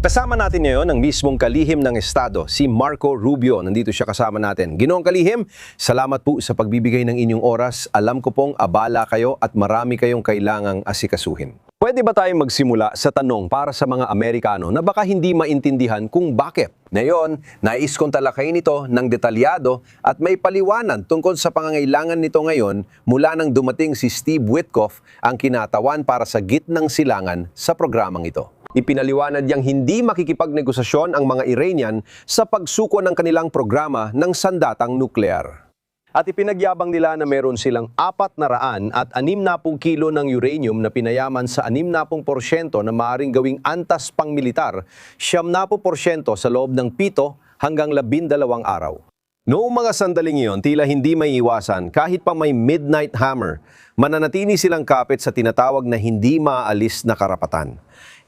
Kasama natin ngayon ang mismong kalihim ng Estado, si Marco Rubio. Nandito siya kasama natin. Ginoong Kalihim, salamat po sa pagbibigay ng inyong oras. Alam ko pong abala kayo at marami kayong kailangang asikasuhin. Pwede ba tayong magsimula sa tanong para sa mga Amerikano na baka hindi maintindihan kung bakit? Ngayon, nais kong talakayin ito ng detalyado at may paliwanan tungkol sa pangangailangan nito ngayon mula nang dumating si Steve Witkoff, ang kinatawan para sa gitnang silangan sa programang ito. Ipinaliwanag niyang hindi makikipagnegosasyon ang mga Iranian sa pagsuko ng kanilang programa ng sandatang nuklear. At ipinagyabang nila na meron silang 460 kilo ng uranium na pinayaman sa 60% na maaaring gawing antas pang-militar, 70% sa loob ng 7 hanggang 12 araw. Noong mga sandaling iyon, tila hindi may iwasan kahit pa may midnight hammer, mananatili silang kapit sa tinatawag na hindi maaalis na karapatan.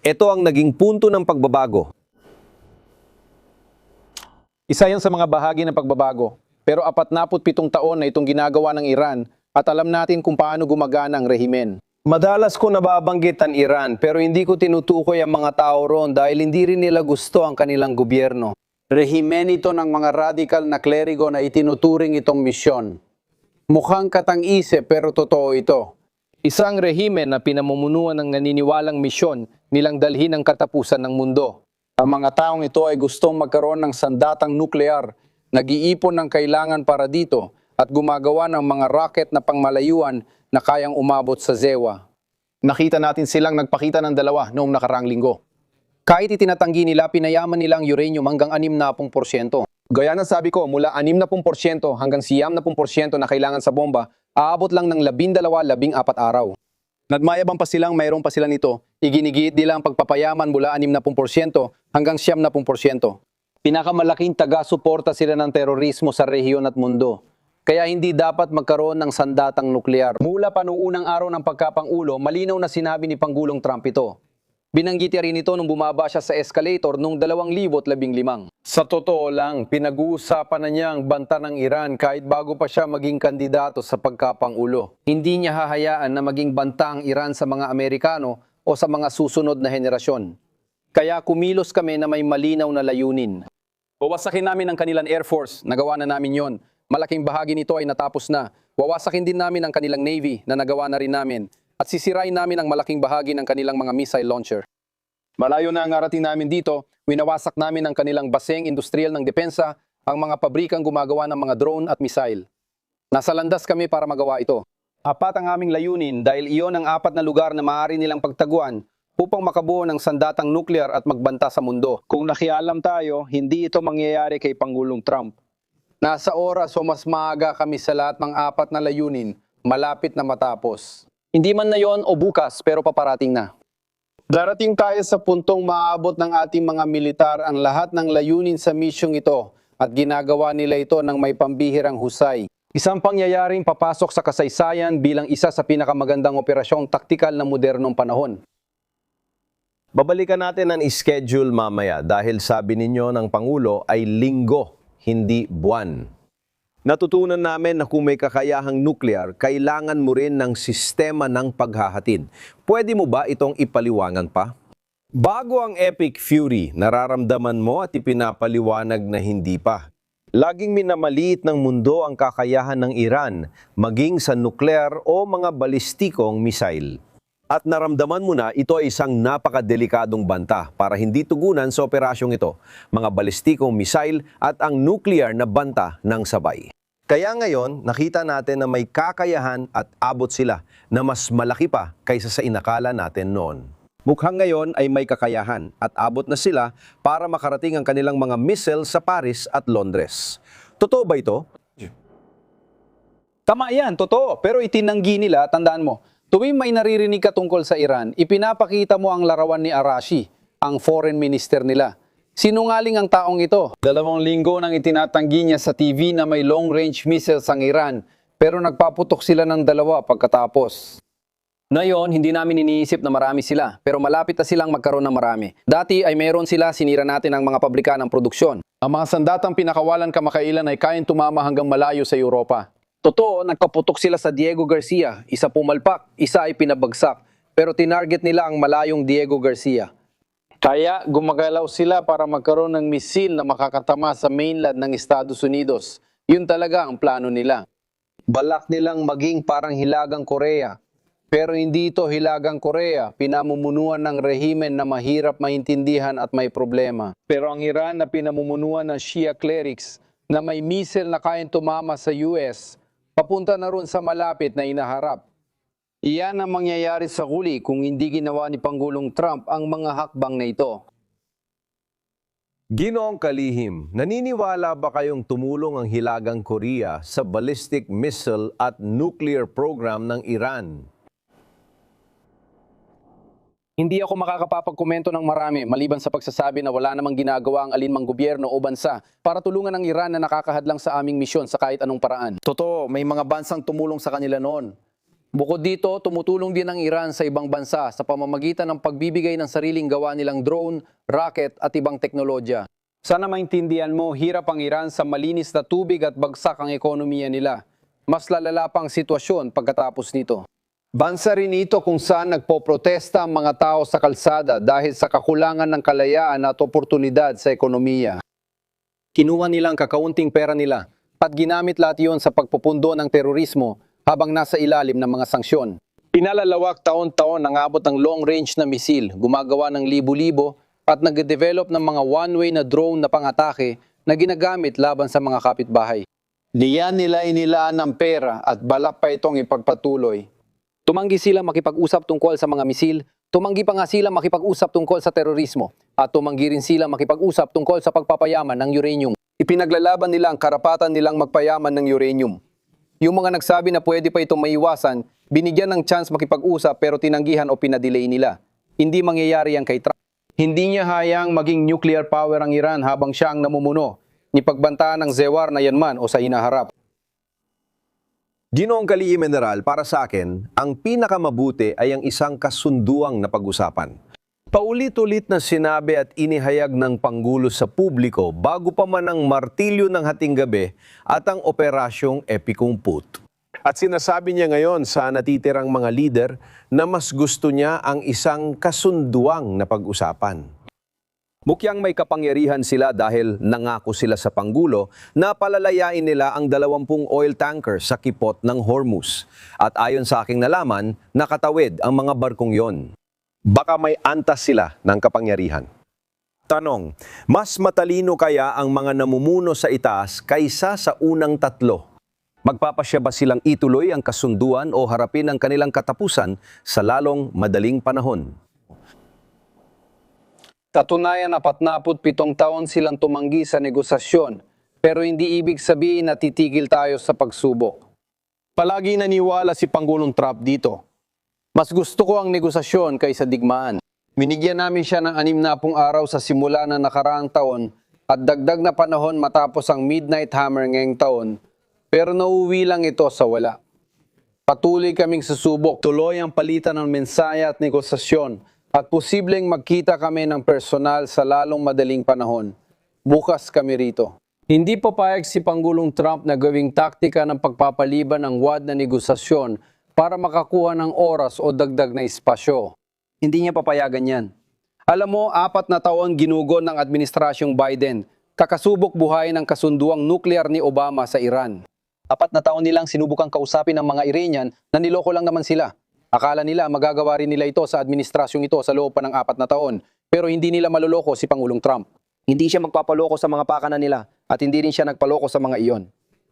Ito ang naging punto ng pagbabago. Isa yan sa mga bahagi ng pagbabago. Pero 47 taon na itong ginagawa ng Iran at alam natin kung paano gumagana ang rehimen. Madalas ko nababanggit ang Iran pero hindi ko tinutukoy ang mga tao roon dahil hindi rin nila gusto ang kanilang gobyerno. Rehimen ito ng mga radical na kleriko na itinuturing itong misyon. Mukhang katang-isip pero totoo ito. Isang rehimen na pinamumunuan ng naniniwalang misyon nilang dalhin ang katapusan ng mundo. Ang mga taong ito ay gustong magkaroon ng sandatang nuklear, nag-iipon ng kailangan para dito at gumagawa ng mga rocket na pangmalayuan na kayang umabot sa Zewa. Nakita natin silang nagpakita ng dalawa noong nakaraang linggo. Kahit itinatanggi nila, pinayaman nila ang uranium hanggang 60%. Gaya ng sabi ko, mula 60% hanggang 90% na kailangan sa bomba, aabot lang ng 12-14 araw. Nagmayabang pa silang mayroon pa sila nito, iginigiit nila ang pagpapayaman mula 60% hanggang 70%. Pinakamalaking taga-suporta sila ng terorismo sa rehiyon at mundo. Kaya hindi dapat magkaroon ng sandatang nuklear. Mula pa noong unang araw ng pagkapangulo, malinaw na sinabi ni Pangulong Trump ito. Binanggit rin ito nung bumaba siya sa escalator noong 2015. Sa totoo lang, pinag-uusapan na niya ang banta ng Iran kahit bago pa siya maging kandidato sa pagkapangulo. Hindi niya hahayaan na maging banta ang Iran sa mga Amerikano o sa mga susunod na henerasyon. Kaya kumilos kami na may malinaw na layunin. Wawasakin namin ang kanilang Air Force, nagawa na namin yon. Malaking bahagi nito ay natapos na. Wawasakin din namin ang kanilang Navy na nagawa na rin namin. At sisirain namin ang malaking bahagi ng kanilang mga missile launcher. Malayo na ang arating namin dito, winawasak namin ang kanilang baseng industrial ng depensa, ang mga pabrikang gumagawa ng mga drone at missile. Nasa landas kami para magawa ito. Apat ang aming layunin dahil iyon ang 4 na lugar na maaari nilang pagtaguan upang makabuo ng sandatang nuklear at magbanta sa mundo. Kung nakialam tayo, hindi ito mangyayari kay Pangulong Trump. Nasa oras o mas maaga kami sa lahat ng 4 na layunin, malapit na matapos. Hindi man na yon o bukas pero paparating na. Darating tayo sa puntong maaabot ng ating mga militar ang lahat ng layunin sa misyong ito at ginagawa nila ito ng may pambihirang husay. Isang pangyayaring papasok sa kasaysayan bilang isa sa pinakamagandang operasyong taktikal na modernong panahon. Babalikan natin ang schedule mamaya dahil sabi ninyo ng Pangulo ay linggo, hindi buwan. Natutunan namin na kung may kakayahang nuklear, kailangan mo rin ng sistema ng paghahatid. Pwede mo ba itong ipaliwanag pa? Bago ang Epic Fury, nararamdaman mo at ipinapaliwanag na hindi pa. Laging minamaliit ng mundo ang kakayahan ng Iran, maging sa nuklear o mga balistikong missile. At naramdaman mo na ito ay isang napakadelikadong banta para hindi tugunan sa operasyong ito, mga balistikong missile at ang nuclear na banta ng sabay. Kaya ngayon, nakita natin na may kakayahan at abot sila na mas malaki pa kaysa sa inakala natin noon. Mukhang ngayon ay may kakayahan at abot na sila para makarating ang kanilang mga missile sa Paris at Londres. Totoo ba ito? Tama yan, totoo. Pero itinanggi nila, tandaan mo, tuwing may naririnig ka tungkol sa Iran, ipinapakita mo ang larawan ni Arashi, ang foreign minister nila. Sinungaling ang taong ito. 2 linggo nang itinatanggi niya sa TV na may long-range missiles ang Iran, pero nagpaputok sila ng 2 pagkatapos. Ngayon, hindi namin iniisip na marami sila, pero malapit na silang magkaroon ng marami. Dati ay mayroon sila, sinira natin ang mga pabrika ng produksyon. Ang mga sandatang pinakawalan kamakailan ay kayang tumama hanggang malayo sa Europa. Totoo, nagpaputok sila sa Diego Garcia, isa pumalpak, isa ay pinabagsak, pero tinarget nila ang malayong Diego Garcia. Kaya gumagalaw sila para magkaroon ng misil na makakatama sa mainland ng Estados Unidos. Yun talaga ang plano nila. Balak nilang maging parang Hilagang Korea. Pero hindi ito Hilagang Korea, pinamumunuan ng rehimen na mahirap maintindihan at may problema. Pero ang Iran na pinamumunuan ng Shia clerics na may missile na kayang tumama sa US, papunta na ron sa malapit na inaharap. Iyan ang mangyayari sa huli kung hindi ginawa ni Pangulong Trump ang mga hakbang na ito. Ginoong Kalihim, naniniwala ba kayong tumulong ang Hilagang Korea sa ballistic missile at nuclear program ng Iran? Hindi ako makakapagkomento ng marami maliban sa pagsasabi na wala namang ginagawa ang alinmang gobyerno o bansa para tulungan ang Iran na nakakahadlang sa aming misyon sa kahit anong paraan. Totoo, may mga bansang tumulong sa kanila noon. Bukod dito, tumutulong din ang Iran sa ibang bansa sa pamamagitan ng pagbibigay ng sariling gawa nilang drone, rocket at ibang teknolohiya. Sana maintindihan mo, hirap ang Iran sa malinis na tubig at bagsak ang ekonomiya nila. Mas lalala pa ang sitwasyon pagkatapos nito. Bansa rin ito kung saan nagpoprotesta ang mga tao sa kalsada dahil sa kakulangan ng kalayaan at oportunidad sa ekonomiya. Kinuha nila ang kakaunting pera nila at ginamit lahat iyon sa pagpupundo ng terorismo habang nasa ilalim ng mga sanksyon. Pinalalawak taon-taon ang abot ng long-range na misil, gumagawa ng libo-libo at nag-develop ng mga one-way na drone na pang-atake na ginagamit laban sa mga kapitbahay. Diyan nila inilaan ng pera at balak pa itong ipagpatuloy. Tumanggi sila makipag-usap tungkol sa mga misil, tumanggi pa nga sila makipag-usap tungkol sa terorismo, at tumanggi rin sila makipag-usap tungkol sa pagpapayaman ng uranium. Ipinaglalaban nila ang karapatan nilang magpayaman ng uranium. Yung mga nagsabi na pwede pa itong maiwasan, binigyan ng chance makipag-usap pero tinanggihan o pinadelay nila. Hindi mangyayari yan kay Trump. Hindi niya hayang maging nuclear power ang Iran habang siya ang namumuno, ni pagbantaan ng Zewar na yan man o sa hinaharap. Ginoong Kalihim General, para sa akin, ang pinakamabuti ay ang isang kasunduang na pag-usapan. Paulit-ulit na sinabi at inihayag ng Pangulo sa publiko bago pa man ang martilyo ng hating gabi at ang operasyong Epicong Put. At sinasabi niya ngayon sa natitirang mga lider na mas gusto niya ang isang kasunduang na pag-usapan. Mukyang may kapangyarihan sila dahil nangako sila sa Pangulo na palalayain nila ang 20 oil tanker sa kipot ng Hormuz. At ayon sa aking nalaman, nakatawid ang mga barkong yon. Baka may antas sila ng kapangyarihan. Tanong, mas matalino kaya ang mga namumuno sa itaas kaysa sa unang tatlo? Magpapasya ba silang ituloy ang kasunduan o harapin ang kanilang katapusan sa lalong madaling panahon? Katunayan, 47 taon silang tumanggi sa negosasyon, pero hindi ibig sabihin na titigil tayo sa pagsubok. Palagi naniwala si Pangulong Trump dito. Mas gusto ko ang negosasyon kaysa digmaan. Binigyan namin siya ng 60 araw sa simula ng nakaraang taon at dagdag na panahon matapos ang Midnight Hammer ngayong taon, pero nauwi lang ito sa wala. Patuloy kaming susubok, tuloy ang palitan ng mensaya at negosasyon, at posibleng magkita kami ng personal sa lalong madaling panahon. Bukas kami rito. Hindi papayag si Pangulong Trump na gawing taktika ng pagpapaliban ng wad na negosasyon para makakuha ng oras o dagdag na espasyo. Hindi niya papayagan yan. Alam mo, 4 na taon ginugon ng administrasyong Biden, kakasubok buhay ng kasunduang nuklear ni Obama sa Iran. 4 na taon nilang sinubukang kausapin ng mga Iranian na niloko lang naman sila. Akala nila magagawa rin nila ito sa administrasyong ito sa loob pa ng 4 na taon, pero hindi nila maloloko si Pangulong Trump. Hindi siya magpapaloko sa mga pakana nila at hindi rin siya nagpaloko sa mga iyon.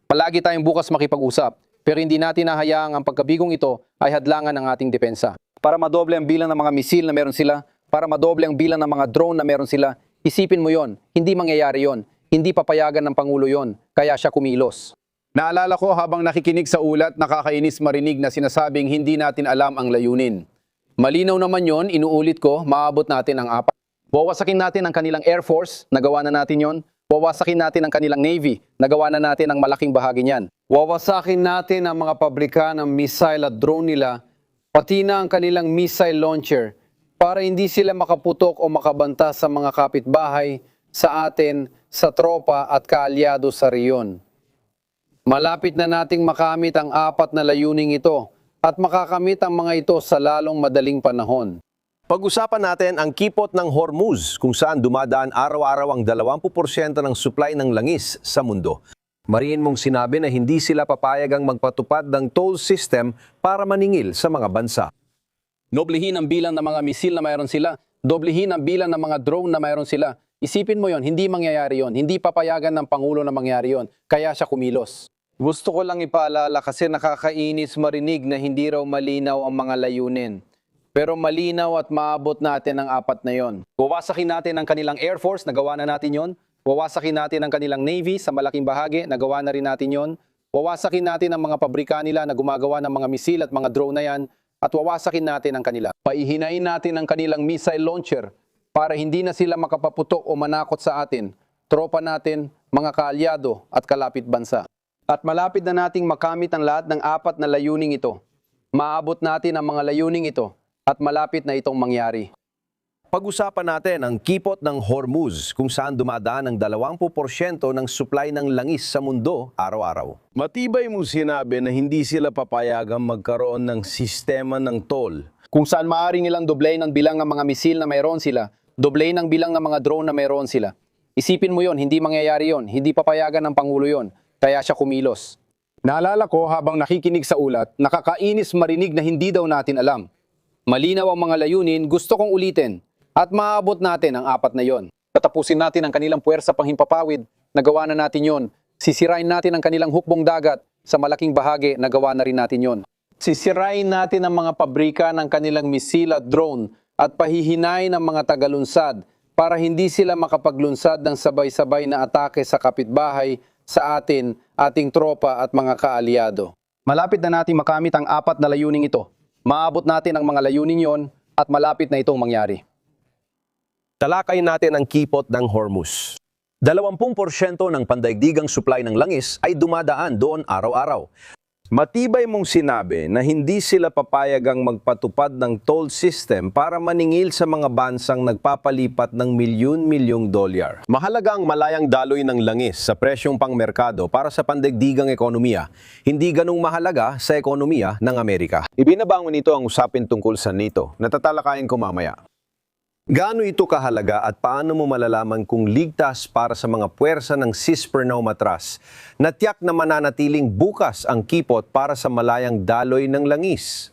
Palagi tayong bukas makipag-usap, pero hindi natin nahayaang ang pagkabigong ito ay hadlangan ng ating depensa. Para madoble ang bilang ng mga misil na meron sila, para madoble ang bilang ng mga drone na meron sila, isipin mo yon, hindi mangyayari yon, hindi papayagan ng Pangulo yon, kaya siya kumilos. Naalala ko habang nakikinig sa ulat, nakakainis marinig na sinasabing hindi natin alam ang layunin. Malinaw naman yon, inuulit ko, maabot natin ang 4. Wawasakin natin ang kanilang Air Force, nagawa na natin yon. Wawasakin natin ang kanilang Navy, nagawa na natin ang malaking bahagi niyan. Wawasakin natin ang mga pabrika ng missile at drone nila, pati na ang kanilang missile launcher, para hindi sila makaputok o makabanta sa mga kapitbahay, sa atin, sa tropa at kaalyado sa riyon. Malapit na nating makamit ang 4 na layuning ito at makakamit ang mga ito sa lalong madaling panahon. Pag-usapan natin ang kipot ng Hormuz kung saan dumadaan araw-araw ang 20% ng supply ng langis sa mundo. Mariin mong sinabi na hindi sila papayagang magpatupad ng toll system para maningil sa mga bansa. Doblehin ang bilang ng mga misil na mayroon sila. Doblehin ang bilang ng mga drone na mayroon sila. Isipin mo yon, hindi mangyayari yon. Hindi papayagan ng Pangulo na mangyari yon. Kaya siya kumilos. Gusto ko lang ipaalala kasi nakakainis marinig na hindi raw malinaw ang mga layunin. Pero malinaw at maabot natin ang apat na yon. Wawasakin natin ang kanilang Air Force, nagawa na natin yon. Wawasakin natin ang kanilang Navy sa malaking bahagi, nagawa na rin natin yon. Wawasakin natin ang mga pabrika nila na gumagawa ng mga misil at mga drone na yan. At wawasakin natin ang kanila. Paihinain natin ang kanilang missile launcher para hindi na sila makapaputok o manakot sa atin, tropa natin, mga kaalyado at kalapit bansa. At malapit na nating makamit ang lahat ng apat na layuning ito. Maabot natin ang mga layuning ito at malapit na itong mangyari. Pag-usapan natin ang kipot ng Hormuz kung saan dumadaan ang 20% ng supply ng langis sa mundo araw-araw. Matibay mong sinabi na hindi sila papayagang magkaroon ng sistema ng toll. Kung saan maaari nilang doblein ang bilang ng mga misil na mayroon sila, doblein ang bilang ng mga drone na mayroon sila. Isipin mo yon, hindi mangyayari yon, hindi papayagan ng Pangulo yon, kaya siya kumilos. Naalala ko habang nakikinig sa ulat, nakakainis marinig na hindi daw natin alam. Malinaw ang mga layunin, gusto kong ulitin, at maabot natin ang apat na yon. Tatapusin natin ang kanilang puwersa panghimpapawid, nagawa na natin yon. Sisirain natin ang kanilang hukbong dagat, sa malaking bahagi, nagawa na rin natin yon. Sisirain natin ang mga pabrika ng kanilang misil at drone at pahihinain ang mga tagalunsad para hindi sila makapaglunsad ng sabay-sabay na atake sa kapitbahay, sa atin, ating tropa at mga kaalyado. Malapit na natin makamit ang apat na layuning ito. Maabot natin ang mga layunin yon at malapit na itong mangyari. Talakay natin ang kipot ng Hormuz. 20% ng pandaigdigang supply ng langis ay dumadaan doon araw-araw. Matibay mong sinabi na hindi sila papayagang magpatupad ng toll system para maningil sa mga bansang nagpapalipat ng milyon-milyong dolyar. Mahalaga ang malayang daloy ng langis sa presyong pangmerkado para sa pandaigdigang ekonomiya. Hindi ganong mahalaga sa ekonomiya ng Amerika. Ibinabangon nito ang usapin tungkol sa NATO na tatalakayin ko mamaya. Gaano ito kahalaga at paano mo malalaman kung ligtas para sa mga puwersa ng cispernaw matras na tiyak na mananatiling bukas ang kipot para sa malayang daloy ng langis?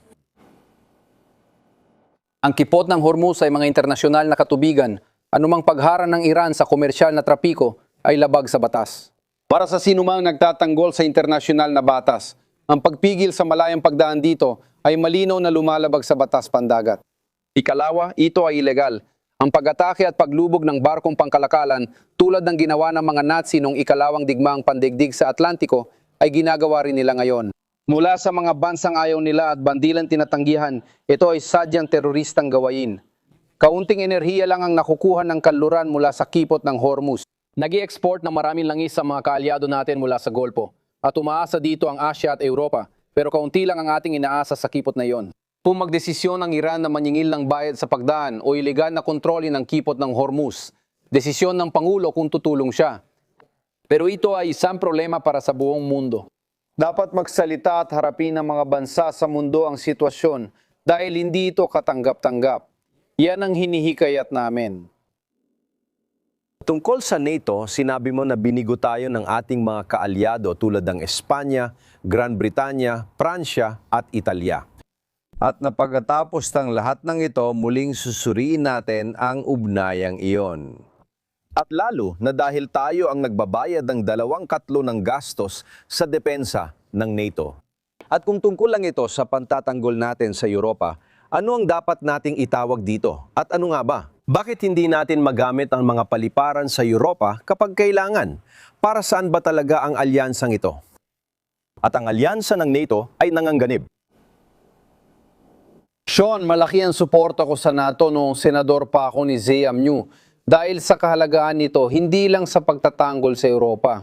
Ang kipot ng Hormuz ay mga internasyonal na katubigan. Anumang pagharang ng Iran sa komersyal na trapiko ay labag sa batas. Para sa sinumang nagtatanggol sa internasyonal na batas, ang pagpigil sa malayang pagdaan dito ay malinaw na lumalabag sa batas pandagat. Ikalawa, ito ay ilegal. Ang pag-atake at paglubog ng barkong pangkalakalan tulad ng ginawa ng mga Nazi noong ikalawang digmaang pandaigdig sa Atlantiko ay ginagawa rin nila ngayon. Mula sa mga bansang ayaw nila at bandilang tinatanggihan, ito ay sadyang teroristang gawain. Kaunting enerhiya lang ang nakukuha ng kanluran mula sa kipot ng Hormuz. Nag-i-export ng maraming langis sa mga kaalyado natin mula sa Golpo at umaasa dito ang Asya at Europa, pero kaunti lang ang ating inaasa sa kipot na iyon. Kung magdesisyon ng Iran na maningil ng bayad sa pagdaan o iligal na kontrolin ng kipot ng Hormuz, desisyon ng Pangulo kung tutulong siya. Pero ito ay isang problema para sa buong mundo. Dapat magsalita at harapin ng mga bansa sa mundo ang sitwasyon dahil hindi ito katanggap-tanggap. Yan ang hinihikayat namin. Tungkol sa NATO, sinabi mo na binigo tayo ng ating mga kaalyado tulad ng Espanya, Gran Britanya, Pransya at Italia. At na pagkatapos ng lahat ng ito, muling susuriin natin ang ugnayang iyon. At lalo na dahil tayo ang nagbabayad ng 2/3 ng gastos sa depensa ng NATO. At kung tungkol lang ito sa pantatanggol natin sa Europa, ano ang dapat nating itawag dito? At ano nga ba? Bakit hindi natin magamit ang mga paliparan sa Europa kapag kailangan? Para saan ba talaga ang alyansang ito? At ang alyansa ng NATO ay nangangganib. Sean, malaki ang suporta ko sa NATO noong senador pa ako ni ZMU dahil sa kahalagaan nito hindi lang sa pagtatanggol sa Europa.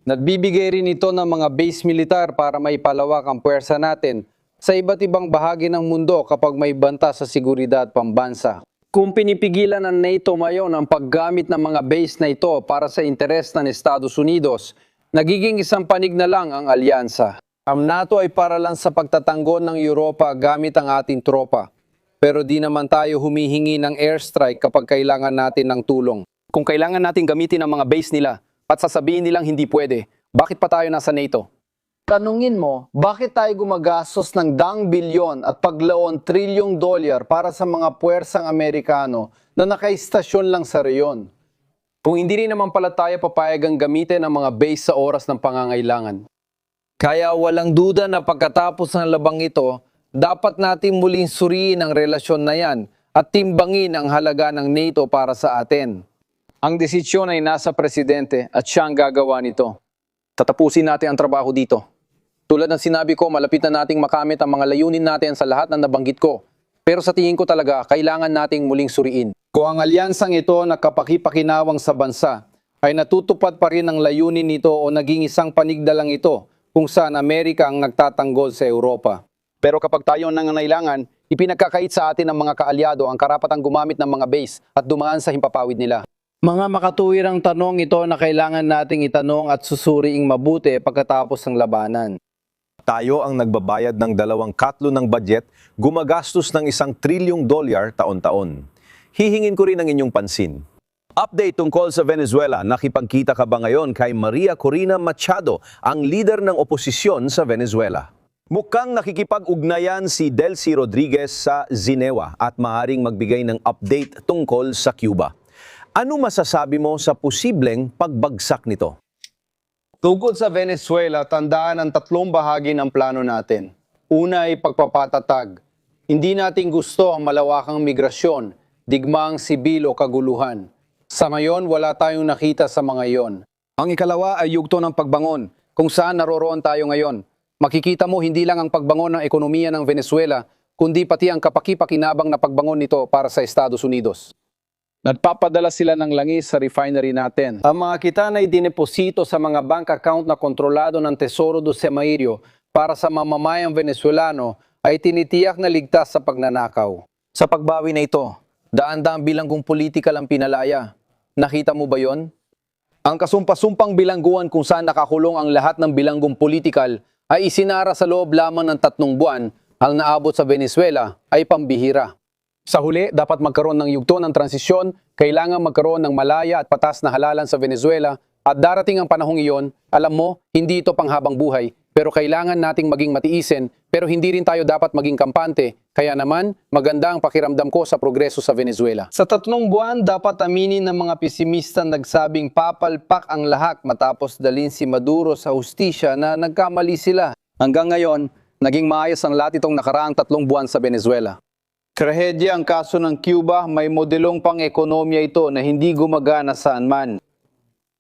Nagbibigay rin ito ng mga base militar para may palawak ang puwersa natin sa iba't ibang bahagi ng mundo kapag may banta sa seguridad pambansa. Kung pinipigilan ng NATO ngayon ang paggamit ng mga base na ito para sa interes ng Estados Unidos, nagiging isang panig na lang ang alyansa. Ang NATO ay para lang sa pagtatanggol ng Europa gamit ang ating tropa. Pero di naman tayo humihingi ng airstrike kapag kailangan natin ng tulong. Kung kailangan natin gamitin ang mga base nila at sasabihin nilang hindi pwede, bakit pa tayo nasa NATO? Tanungin mo, bakit tayo gumagastos ng daang bilyon at paglaon trilyong dolyar para sa mga puwersang Amerikano na nakaistasyon lang sa reyon? Kung hindi rin naman pala tayo papayagang gamitin ang mga base sa oras ng pangangailangan. Kaya walang duda na pagkatapos ng labang ito, dapat natin muling suriin ang relasyon na yan at timbangin ang halaga ng NATO para sa atin. Ang desisyon ay nasa presidente at siya ang gagawa nito. Tatapusin natin ang trabaho dito. Tulad ng sinabi ko, malapit na nating makamit ang mga layunin natin sa lahat ng nabanggit ko. Pero sa tingin ko talaga, kailangan nating muling suriin. Kung ang alyansang ito na kapakipakinawang sa bansa ay natutupad pa rin ang layunin nito o naging isang panigdalang ito kung saan Amerika ang nagtatanggol sa Europa. Pero kapag tayo nangangailangan, ipinagkakait sa atin ng mga kaalyado ang karapatang gumamit ng mga base at dumaan sa himpapawid nila. Mga makatuwirang tanong ito na kailangan nating itanong at susuriing mabuti pagkatapos ng labanan. Tayo ang nagbabayad ng 2 katlo ng budget, gumagastos ng $1 trilyong taon-taon. Hihingin ko rin ang inyong pansin. Update tungkol sa Venezuela. Nakipagkita ka ba ngayon kay Maria Corina Machado, ang leader ng oposisyon sa Venezuela? Mukhang nakikipag-ugnayan si Delcy Rodriguez sa Ginebra at maaaring magbigay ng update tungkol sa Cuba. Ano masasabi mo sa posibleng pagbagsak nito? Tungkol sa Venezuela, tandaan ang 3 bahagi ng plano natin. Una ay pagpapatatag. Hindi natin gusto ang malawakang migrasyon, digmaang sibil o kaguluhan. Sa ngayon, wala tayong nakita sa mga iyon. Ang ikalawa ay yugto ng pagbangon, kung saan naroroon tayo ngayon. Makikita mo hindi lang ang pagbangon ng ekonomiya ng Venezuela, kundi pati ang kapakipakinabang na pagbangon nito para sa Estados Unidos. Nagpapadala sila ng langis sa refinery natin. Ang mga kitaan ay dineposito sa mga bank account na kontrolado ng Tesoro do Semaírio para sa mamamayang Venezuelano ay tinitiyak na ligtas sa pagnanakaw. Sa pagbawi na ito, daan-daang bilanggong politikal ang pinalaya. Nakita mo ba yon? Ang kasumpa-sumpang bilangguan kung saan nakakulong ang lahat ng bilanggong politikal ay isinara sa loob lamang ng 3 buwan, ang naabot sa Venezuela ay pambihira. Sa huli, dapat magkaroon ng yugto ng transisyon, kailangan magkaroon ng malaya at patas na halalan sa Venezuela, at darating ang panahong iyon, alam mo, hindi ito panghabang buhay, pero kailangan nating maging matiisin, pero hindi rin tayo dapat maging kampante, kaya naman, maganda ang pakiramdam ko sa progreso sa Venezuela. Sa 3 buwan, dapat aminin ng mga pesimista nagsabing papalpak ang lahat matapos dalhin si Maduro sa hustisya na nagkamali sila. Hanggang ngayon, naging maayos ang lahat itong nakaraang 3 buwan sa Venezuela. Trahedya ang kaso ng Cuba, may modelong pang-ekonomiya ito na hindi gumagana saan man.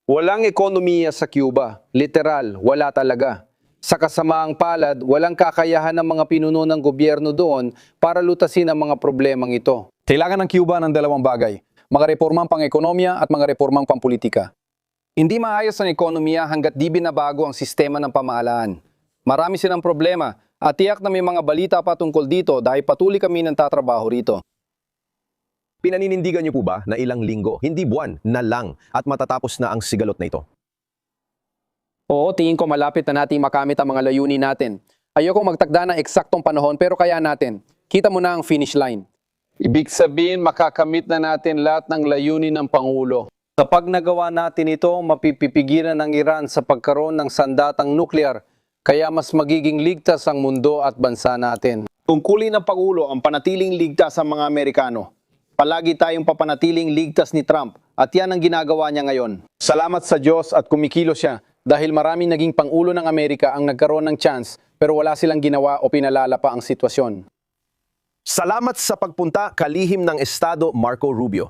Walang ekonomiya sa Cuba, literal, wala talaga. Sa kasamaang palad, walang kakayahan ng mga pinuno ng gobyerno doon para lutasin ang mga problemang ito. Kailangan ng Cuba ng 2 bagay, mga reformang pang-ekonomiya at mga reformang pang-politika. Hindi maayos ang ekonomiya hanggat di binabago ang sistema ng pamahalaan. Marami silang problema at tiyak na may mga balita pa tungkol dito dahil patuloy kami ng tatrabaho rito. Pinaninindigan niyo po ba na ilang linggo, hindi buwan, na lang at matatapos na ang sigalot na ito? Oo, tingin ko malapit na nating makamit ang mga layunin natin. Ayokong magtakda ng eksaktong panahon pero kaya natin. Kita mo na ang finish line. Ibig sabihin makakamit na natin lahat ng layunin ng Pangulo. Kapag nagawa natin ito, mapipigilan ng Iran sa pagkaroon ng sandatang nuklear, kaya mas magiging ligtas ang mundo at bansa natin. Tungkulin ng Pangulo ang panatiling ligtas sa mga Amerikano. Palagi tayong papanatiling ligtas ni Trump at yan ang ginagawa niya ngayon. Salamat sa Diyos at kumikilos siya dahil maraming naging Pangulo ng Amerika ang nagkaroon ng chance pero wala silang ginawa o pinalala pa ang sitwasyon. Salamat sa pagpunta, kalihim ng Estado Marco Rubio.